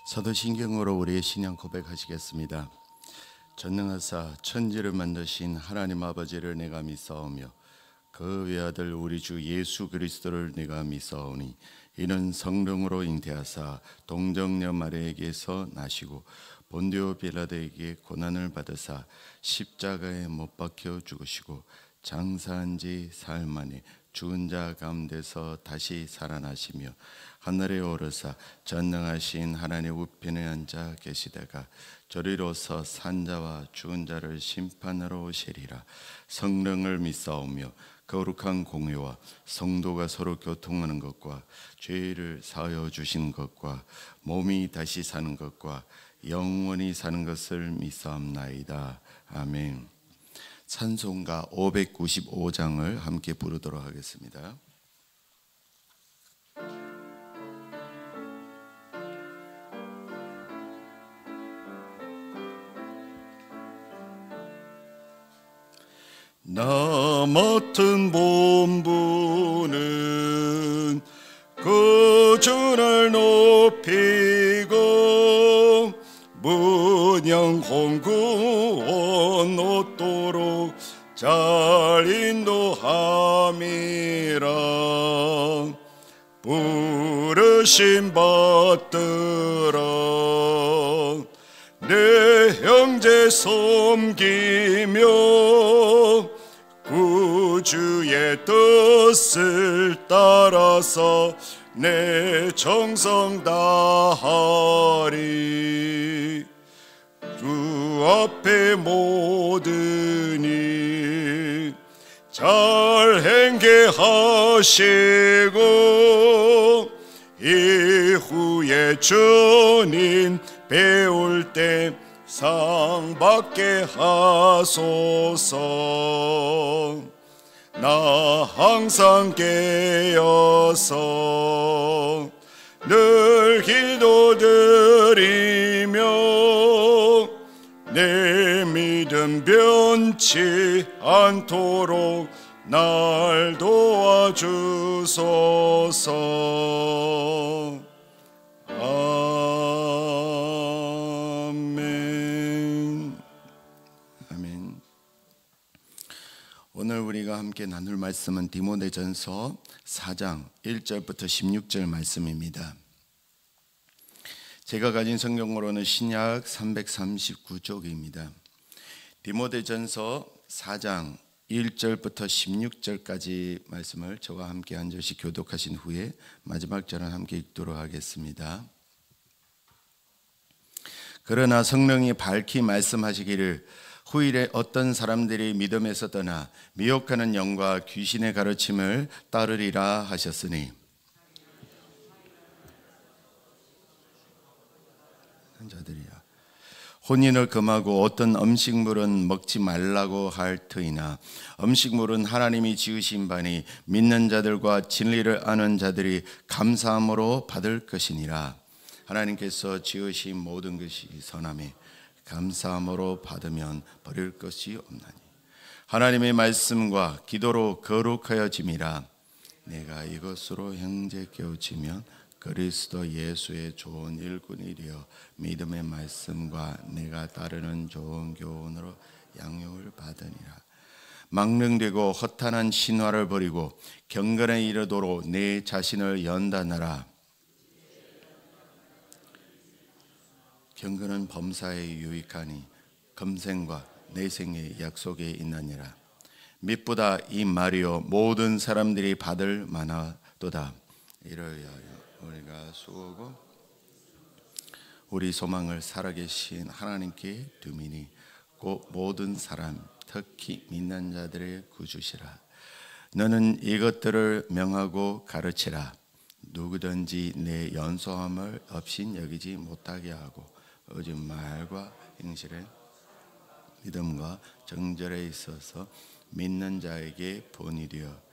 사도신경으로 우리의 신앙 고백하시겠습니다. 전능하사 천지를 만드신 하나님 아버지를 내가 믿사오며 그 외아들 우리 주 예수 그리스도를 내가 믿사오니 이는 성령으로 잉태하사 동정녀 마리아에게서 나시고 본디오 빌라도에게 고난을 받으사 십자가에 못 박혀 죽으시고 장사한 지 사흘 만에 죽은 자 가운데서 다시 살아나시며 하늘에 오르사 전능하신 하나님 우편에 앉아 계시다가 저리로서 산자와 죽은 자를 심판하러 오시리라. 성령을 믿사오며 거룩한 공회와 성도가 서로 교통하는 것과 죄를 사하여 주시는 것과 몸이 다시 사는 것과 영원히 사는 것을 믿사옵나이다. 아멘. 찬송가 595장을 함께 부르도록 하겠습니다. 나 맡은 본분은 그 주를 높이고 문영 홍구원 얻도록 잘 인도함이라. 부르심 받들어 내 형제 섬기며 구주의 뜻을 따라서 내 정성 다하리. 주 앞에 모든 일 잘 행게 하시고 이후에 주님 배울 때 상 받게 하소서. 나 항상 깨어서 늘 기도드리며 내 믿음 변치 않도록 날 도와주소서. 아멘. 아멘. 오늘 우리가 함께 나눌 말씀은 디모데전서 4장 1절부터 16절 말씀입니다. 제가 가진 성경으로는 신약 339쪽입니다. 디모데전서 4장 1절부터 16절까지 말씀을 저와 함께 한 절씩 교독하신 후에 마지막 절은 함께 읽도록 하겠습니다. 그러나 성령이 밝히 말씀하시기를 후일에 어떤 사람들이 믿음에서 떠나 미혹하는 영과 귀신의 가르침을 따르리라 하셨으니 자들이야 혼인을 금하고 어떤 음식물은 먹지 말라고 할 터이나 음식물은 하나님이 지으신 바니 믿는 자들과 진리를 아는 자들이 감사함으로 받을 것이니라. 하나님께서 지으신 모든 것이 선함에 감사함으로 받으면 버릴 것이 없나니 하나님의 말씀과 기도로 거룩하여짐이라. 내가 이것으로 형제 깨우치면 그리스도 예수의 좋은 일꾼이 되어 믿음의 말씀과 내가 따르는 좋은 교훈으로 양육을 받으니라. 망령되고 허탄한 신화를 버리고 경건에 이르도록 내 자신을 연단하라. 경건은 범사에 유익하니 금생과 내생의 약속에 있나니라. mit보다 이 말이요 모든 사람들이 받을 만하도다. 이를 위하여 우리가 수고하고 우리 소망을 살아계신 하나님께 두미니 곧 모든 사람 특히 믿는 자들의 구주시라. 너는 이것들을 명하고 가르치라. 누구든지 내 연소함을 없인 여기지 못하게 하고 오직 말과 행실에 믿음과 정절에 있어서 믿는 자에게 본이 되어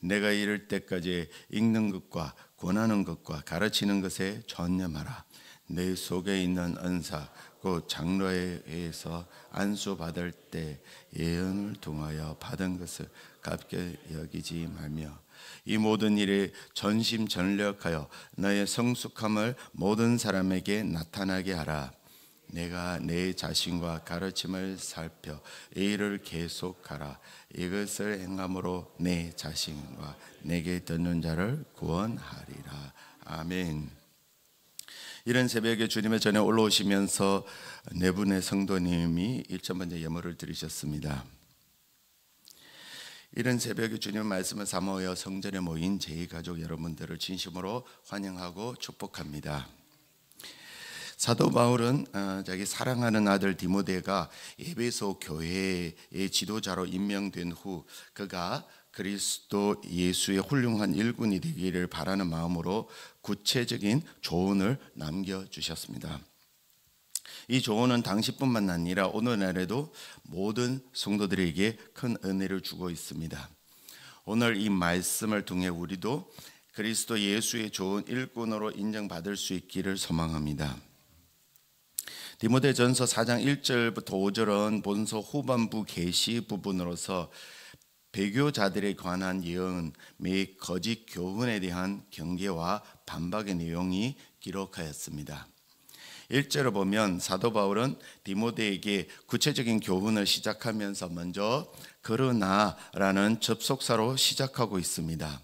내가 이를 때까지 읽는 것과 권하는 것과 가르치는 것에 전념하라. 내 속에 있는 은사 곧 장로에 의해서 안수받을 때 예언을 통하여 받은 것을 값게 여기지 말며 이 모든 일에 전심전력하여 너의 성숙함을 모든 사람에게 나타나게 하라. 내가 내 자신과 가르침을 살펴 이 일을 계속하라. 이것을 행함으로 내 자신과 내게 듣는 자를 구원하리라. 아멘. 이런 새벽에 주님의 전에 올라오시면서 네 분의 성도님이 1천 번째 예물을 드리셨습니다. 이런 새벽에 주님의 말씀을 사모하여 성전에 모인 제2가족 여러분들을 진심으로 환영하고 축복합니다. 사도 바울은 자기 사랑하는 아들 디모데가 에베소 교회의 지도자로 임명된 후 그가 그리스도 예수의 훌륭한 일꾼이 되기를 바라는 마음으로 구체적인 조언을 남겨주셨습니다. 이 조언은 당시뿐만 아니라 오늘날에도 모든 성도들에게 큰 은혜를 주고 있습니다. 오늘 이 말씀을 통해 우리도 그리스도 예수의 좋은 일꾼으로 인정받을 수 있기를 소망합니다. 디모데전서 4장 1절부터 5절은 본서 후반부 계시 부분으로서 배교자들에 관한 예언 및 거짓 교훈에 대한 경계와 반박의 내용이 기록하였습니다. 1절을 보면 사도 바울은 디모데에게 구체적인 교훈을 시작하면서 먼저 그러나라는 접속사로 시작하고 있습니다.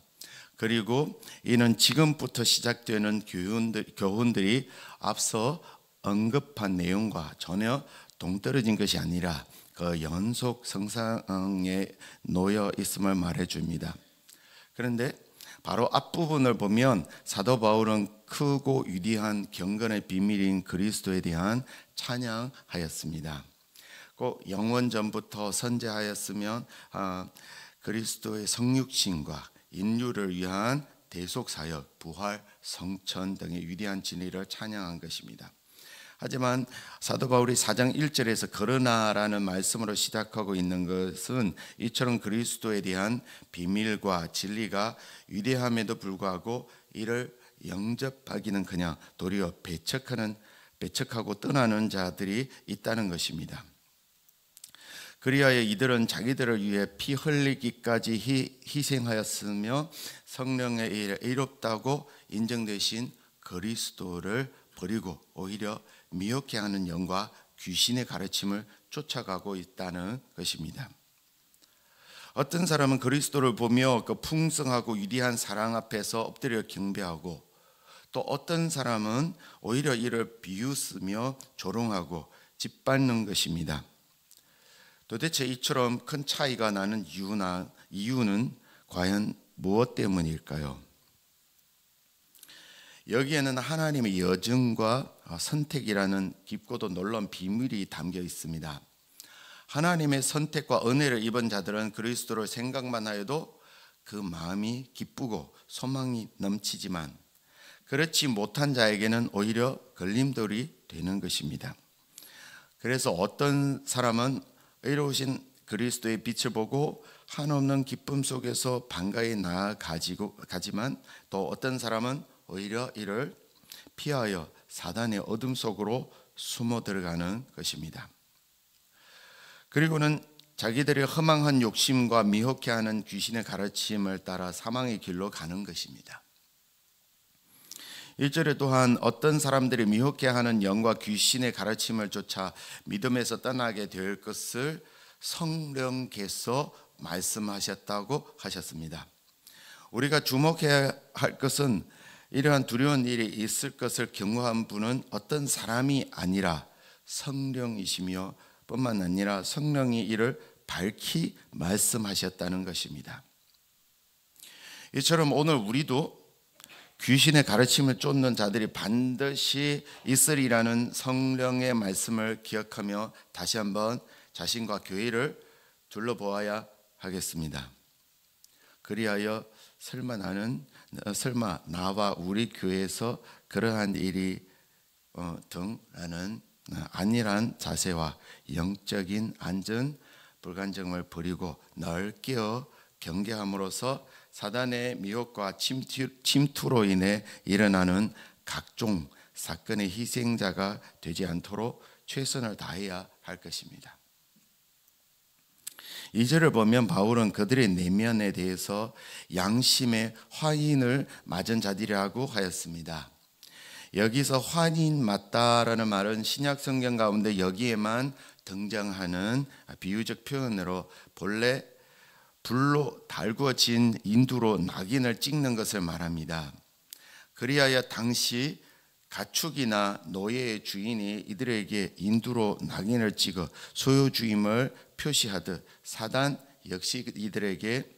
그리고 이는 지금부터 시작되는 교훈들이 앞서 언급한 내용과 전혀 동떨어진 것이 아니라 그 연속 성상에 놓여 있음을 말해줍니다. 그런데 바로 앞부분을 보면 사도 바울은 크고 위대한 경건의 비밀인 그리스도에 대한 찬양하였습니다. 꼭 영원 전부터 선제하였으면 그리스도의 성육신과 인류를 위한 대속사역, 부활, 성천 등의 위대한 진리를 찬양한 것입니다. 하지만 사도 바울이 4장 1절에서 그러나라는 말씀으로 시작하고 있는 것은 이처럼 그리스도에 대한 비밀과 진리가 위대함에도 불구하고 이를 영접하기는 그냥 도리어 배척하고 떠나는 자들이 있다는 것입니다. 그리하여 이들은 자기들을 위해 피 흘리기까지 희생하였으며 성령의 일에 의롭다고 인정되신 그리스도를 버리고 오히려 미혹해 하는 영과 귀신의 가르침을 쫓아가고 있다는 것입니다. 어떤 사람은 그리스도를 보며 그 풍성하고 위대한 사랑 앞에서 엎드려 경배하고 또 어떤 사람은 오히려 이를 비웃으며 조롱하고 짓밟는 것입니다. 도대체 이처럼 큰 차이가 나는 이유는 과연 무엇 때문일까요? 여기에는 하나님의 여정과 선택이라는 깊고도 놀라운 비밀이 담겨 있습니다. 하나님의 선택과 은혜를 입은 자들은 그리스도를 생각만 하여도 그 마음이 기쁘고 소망이 넘치지만 그렇지 못한 자에게는 오히려 걸림돌이 되는 것입니다. 그래서 어떤 사람은 의로우신 그리스도의 빛을 보고 한없는 기쁨 속에서 반가이 나아가지만 또 어떤 사람은 오히려 이를 피하여 사단의 어둠 속으로 숨어 들어가는 것입니다. 그리고는 자기들의 허망한 욕심과 미혹해 하는 귀신의 가르침을 따라 사망의 길로 가는 것입니다. 1절에 또한 어떤 사람들이 미혹해 하는 영과 귀신의 가르침을 쫓아 믿음에서 떠나게 될 것을 성령께서 말씀하셨다고 하셨습니다. 우리가 주목해야 할 것은 이러한 두려운 일이 있을 것을 경고한 분은 어떤 사람이 아니라 성령이시며 뿐만 아니라 성령이 이를 밝히 말씀하셨다는 것입니다. 이처럼 오늘 우리도 귀신의 가르침을 쫓는 자들이 반드시 있으리라는 성령의 말씀을 기억하며 다시 한번 자신과 교회를 둘러보아야 하겠습니다. 그리하여 설마 나와 우리 교회에서 그러한 일이 등라는 안일한 자세와 영적인 안전 불간증을 버리고 늘 깨어 경계함으로써 사단의 미혹과 침투로 인해 일어나는 각종 사건의 희생자가 되지 않도록 최선을 다해야 할 것입니다. 2절을 보면 바울은 그들의 내면에 대해서 양심의 화인을 맞은 자들이라고 하였습니다. 여기서 화인 맞다라는 말은 신약 성경 가운데 여기에만 등장하는 비유적 표현으로 본래 불로 달구어진 인두로 낙인을 찍는 것을 말합니다. 그리하여 당시 가축이나 노예의 주인이 이들에게 인두로 낙인을 찍어 소유주임을 표시하듯 사단 역시 이들에게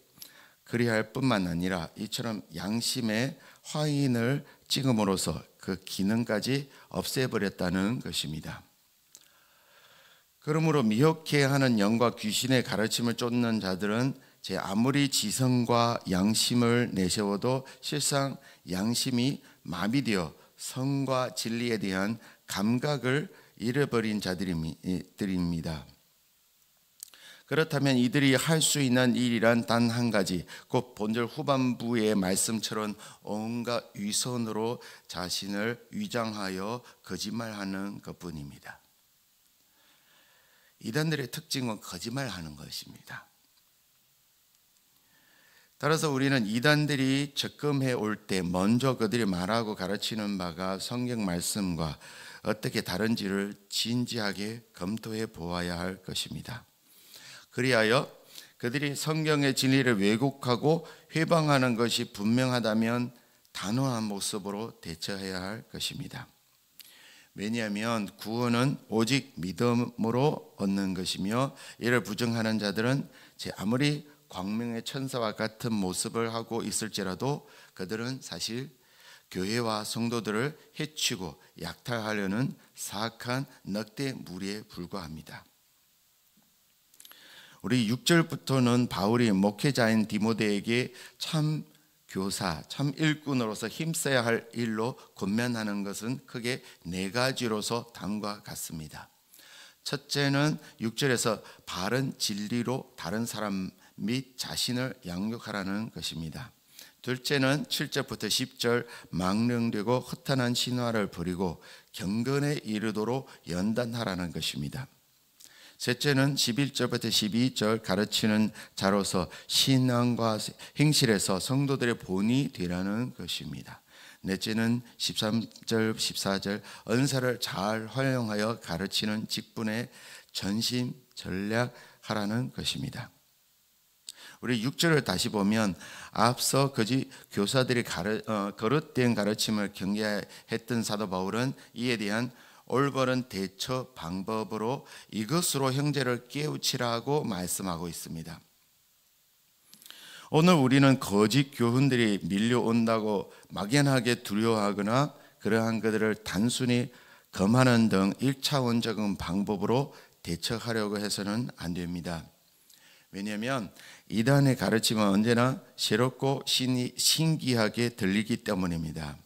그리할 뿐만 아니라 이처럼 양심의 화인을 찍음으로써 그 기능까지 없애버렸다는 것입니다. 그러므로 미혹해 하는 영과 귀신의 가르침을 쫓는 자들은 제 아무리 지성과 양심을 내세워도 실상 양심이 마비되어 성과 진리에 대한 감각을 잃어버린 자들입니다. 그렇다면 이들이 할 수 있는 일이란 단 한 가지, 곧 본절 후반부의 말씀처럼 온갖 위선으로 자신을 위장하여 거짓말하는 것뿐입니다. 이단들의 특징은 거짓말하는 것입니다. 따라서 우리는 이단들이 접근해 올 때 먼저 그들이 말하고 가르치는 바가 성경 말씀과 어떻게 다른지를 진지하게 검토해 보아야 할 것입니다. 그리하여 그들이 성경의 진리를 왜곡하고 회방하는 것이 분명하다면 단호한 모습으로 대처해야 할 것입니다. 왜냐하면 구원은 오직 믿음으로 얻는 것이며 이를 부정하는 자들은 제 아무리 광명의 천사와 같은 모습을 하고 있을지라도 그들은 사실 교회와 성도들을 해치고 약탈하려는 사악한 늑대 무리에 불과합니다. 우리 6절부터는 바울이 목회자인 디모데에게 참 교사, 참 일꾼으로서 힘써야 할 일로 권면하는 것은 크게 네 가지로서 다음과 같습니다. 첫째는 6절에서 바른 진리로 다른 사람 및 자신을 양육하라는 것입니다. 둘째는 7절부터 10절 망령되고 허탄한 신화를 버리고 경건에 이르도록 연단하라는 것입니다. 셋째는 11절부터 12절 가르치는 자로서 신앙과 행실에서 성도들의 본이 되라는 것입니다. 넷째는 13절, 14절 은사를 잘 활용하여 가르치는 직분에 전심전략하라는 것입니다. 우리 6절을 다시 보면 앞서 거짓 교사들이 거릇된 가르침을 경계했던 사도 바울은 이에 대한 올바른 대처 방법으로 이것으로 형제를 깨우치라고 말씀하고 있습니다. 오늘 우리는 거짓 교훈들이 밀려온다고 막연하게 두려워하거나 그러한 그들을 단순히 검하는 등 1차원적인 방법으로 대처하려고 해서는 안 됩니다. 왜냐하면 이단의 가르침은 언제나 새롭고 신기하게 들리기 때문입니다.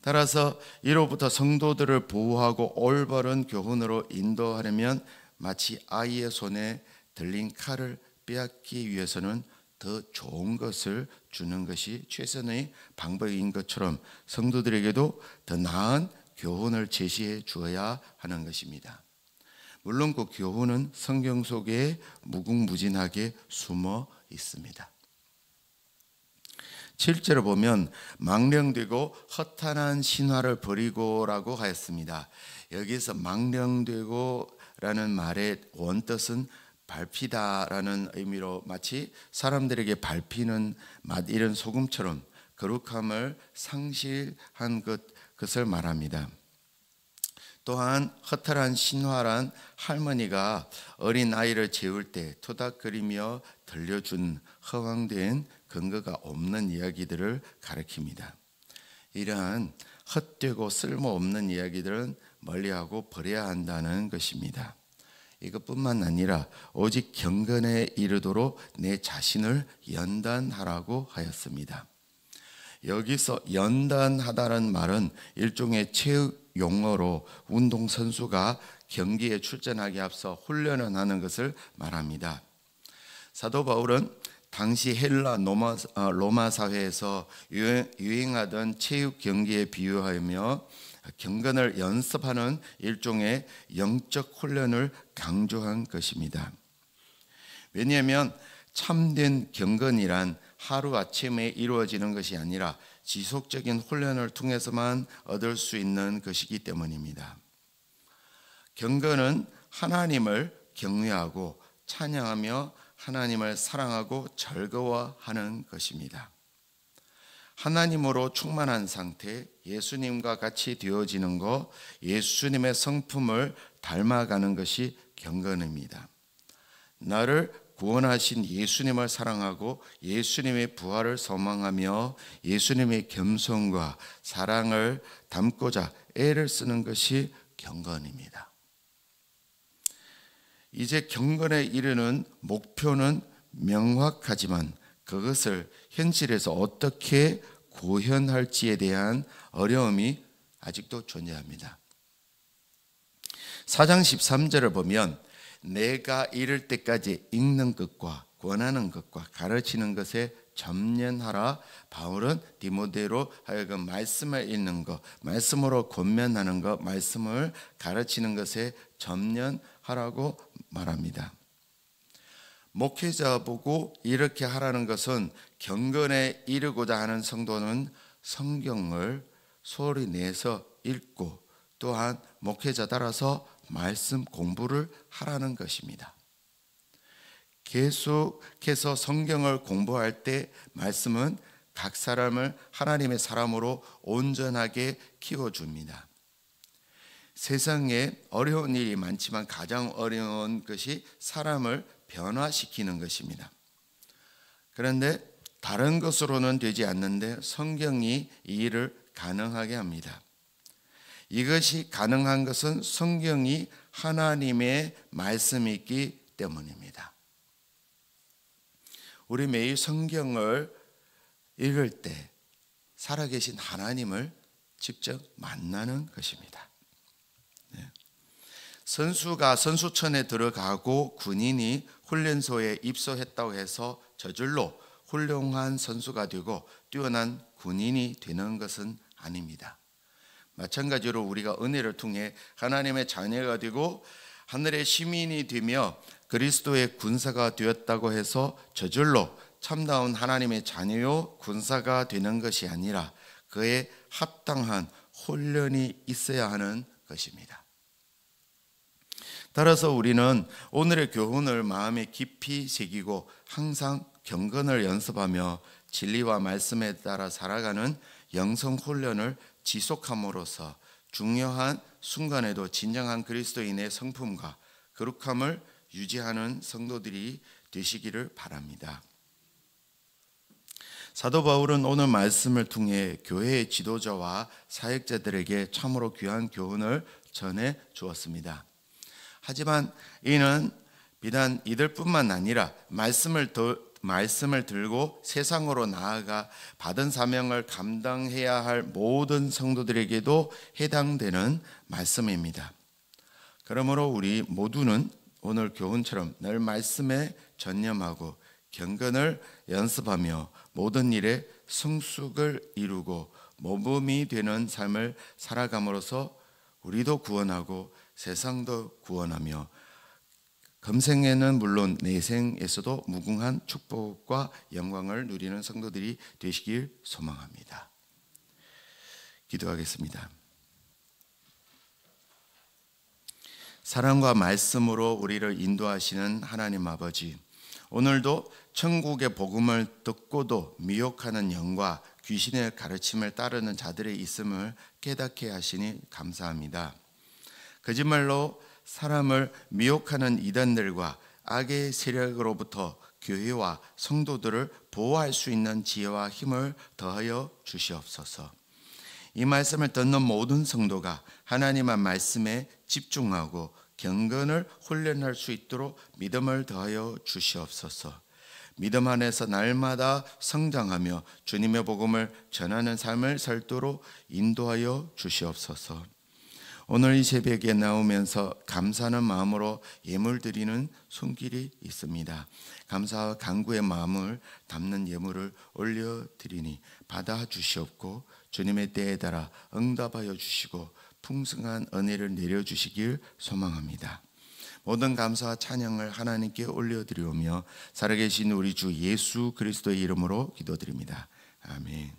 따라서 이로부터 성도들을 보호하고 올바른 교훈으로 인도하려면 마치 아이의 손에 들린 칼을 빼앗기 위해서는 더 좋은 것을 주는 것이 최선의 방법인 것처럼 성도들에게도 더 나은 교훈을 제시해 주어야 하는 것입니다. 물론 그 교훈은 성경 속에 무궁무진하게 숨어 있습니다. 7절을 보면 망령되고 허탄한 신화를 버리고라고 하였습니다. 여기서 망령되고라는 말의 원뜻은 밟히다라는 의미로 마치 사람들에게 밟히는 맛 이런 소금처럼 거룩함을 상실한 것을 말합니다. 또한 허탈한 신화란 할머니가 어린 아이를 재울 때 토닥거리며 들려준 허황된 근거가 없는 이야기들을 가리킵니다. 이러한 헛되고 쓸모없는 이야기들은 멀리하고 버려야 한다는 것입니다. 이것뿐만 아니라 오직 경건에 이르도록 내 자신을 연단하라고 하였습니다. 여기서 연단하다는 말은 일종의 체육 용어로 운동선수가 경기에 출전하기 앞서 훈련을 하는 것을 말합니다. 사도 바울은 당시 헬라 로마 사회에서 유행하던 체육 경기에 비유하며 경건을 연습하는 일종의 영적 훈련을 강조한 것입니다. 왜냐하면 참된 경건이란 하루아침에 이루어지는 것이 아니라 지속적인 훈련을 통해서만 얻을 수 있는 것이기 때문입니다. 경건은 하나님을 경외하고 찬양하며 하나님을 사랑하고 즐거워하는 것입니다. 하나님으로 충만한 상태, 예수님과 같이 되어지는 것, 예수님의 성품을 닮아가는 것이 경건입니다. 나를 구원하신 예수님을 사랑하고 예수님의 부활을 소망하며 예수님의 겸손과 사랑을 담고자 애를 쓰는 것이 경건입니다. 이제 경건에 이르는 목표는 명확하지만 그것을 현실에서 어떻게 구현할지에 대한 어려움이 아직도 존재합니다. 4장 13절을 보면 내가 이를 때까지 읽는 것과 권하는 것과 가르치는 것에 점련하라. 바울은 디모데로 하여금 말씀을 읽는 것, 말씀으로 권면하는 것, 말씀을 가르치는 것에 점련하라고 말합니다. 목회자 보고 이렇게 하라는 것은 경건에 이르고자 하는 성도는 성경을 소리 내서 읽고 또한 목회자 따라서 말씀 공부를 하라는 것입니다. 계속해서 성경을 공부할 때 말씀은 각 사람을 하나님의 사람으로 온전하게 키워줍니다. 세상에 어려운 일이 많지만 가장 어려운 것이 사람을 변화시키는 것입니다. 그런데 다른 것으로는 되지 않는데 성경이 이 일을 가능하게 합니다. 이것이 가능한 것은 성경이 하나님의 말씀이기 때문입니다. 우리 매일 성경을 읽을 때 살아계신 하나님을 직접 만나는 것입니다. 선수가 선수촌에 들어가고 군인이 훈련소에 입소했다고 해서 저절로 훌륭한 선수가 되고 뛰어난 군인이 되는 것은 아닙니다. 마찬가지로 우리가 은혜를 통해 하나님의 자녀가 되고 하늘의 시민이 되며 그리스도의 군사가 되었다고 해서 저절로 참다운 하나님의 자녀요 군사가 되는 것이 아니라 그에 합당한 훈련이 있어야 하는 것입니다. 따라서 우리는 오늘의 교훈을 마음에 깊이 새기고 항상 경건을 연습하며 진리와 말씀에 따라 살아가는 영성 훈련을 지속함으로써 중요한 순간에도 진정한 그리스도인의 성품과 거룩함을 유지하는 성도들이 되시기를 바랍니다. 사도 바울은 오늘 말씀을 통해 교회의 지도자와 사역자들에게 참으로 귀한 교훈을 전해 주었습니다. 하지만 이는 비단 이들뿐만 아니라 말씀을 들고 세상으로 나아가 받은 사명을 감당해야 할 모든 성도들에게도 해당되는 말씀입니다. 그러므로 우리 모두는 오늘 교훈처럼 늘 말씀에 전념하고 경건을 연습하며 모든 일에 성숙을 이루고 모범이 되는 삶을 살아감으로써 우리도 구원하고 세상도 구원하며 금생에는 물론 내생에서도 무궁한 축복과 영광을 누리는 성도들이 되시길 소망합니다. 기도하겠습니다. 사랑과 말씀으로 우리를 인도하시는 하나님 아버지, 오늘도 천국의 복음을 듣고도 미혹하는 영과 귀신의 가르침을 따르는 자들의 있음을 깨닫게 하시니 감사합니다. 거짓말로 사람을 미혹하는 이단들과 악의 세력으로부터 교회와 성도들을 보호할 수 있는 지혜와 힘을 더하여 주시옵소서. 이 말씀을 듣는 모든 성도가 하나님의 말씀에 집중하고 경건을 훈련할 수 있도록 믿음을 더하여 주시옵소서. 믿음 안에서 날마다 성장하며 주님의 복음을 전하는 삶을 살도록 인도하여 주시옵소서. 오늘 이 새벽에 나오면서 감사하는 마음으로 예물 드리는 손길이 있습니다. 감사와 간구의 마음을 담는 예물을 올려드리니 받아 주시옵고 주님의 때에 따라 응답하여 주시고 풍성한 은혜를 내려주시길 소망합니다. 모든 감사와 찬양을 하나님께 올려드리오며 살아계신 우리 주 예수 그리스도의 이름으로 기도드립니다. 아멘.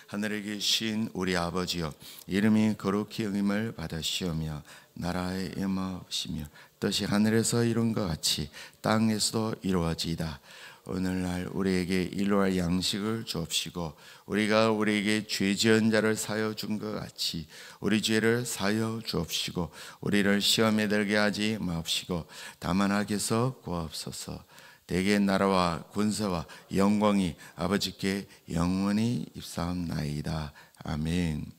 하늘에 계신 우리 아버지여, 이름이 거룩히 여김을 받으시오며 나라의 임하시며 뜻이 하늘에서 이룬 것 같이 땅에서도 이루어지이다. 오늘날 우리에게 일용할 양식을 주옵시고 우리가 우리에게 죄 지은 자를 사하여 준 것 같이 우리 죄를 사하여 주옵시고 우리를 시험에 들게 하지 마옵시고 다만 악에서 구하옵소서. 대개 나라와 권세와 영광이 아버지께 영원히 입사옵나이다. 아멘.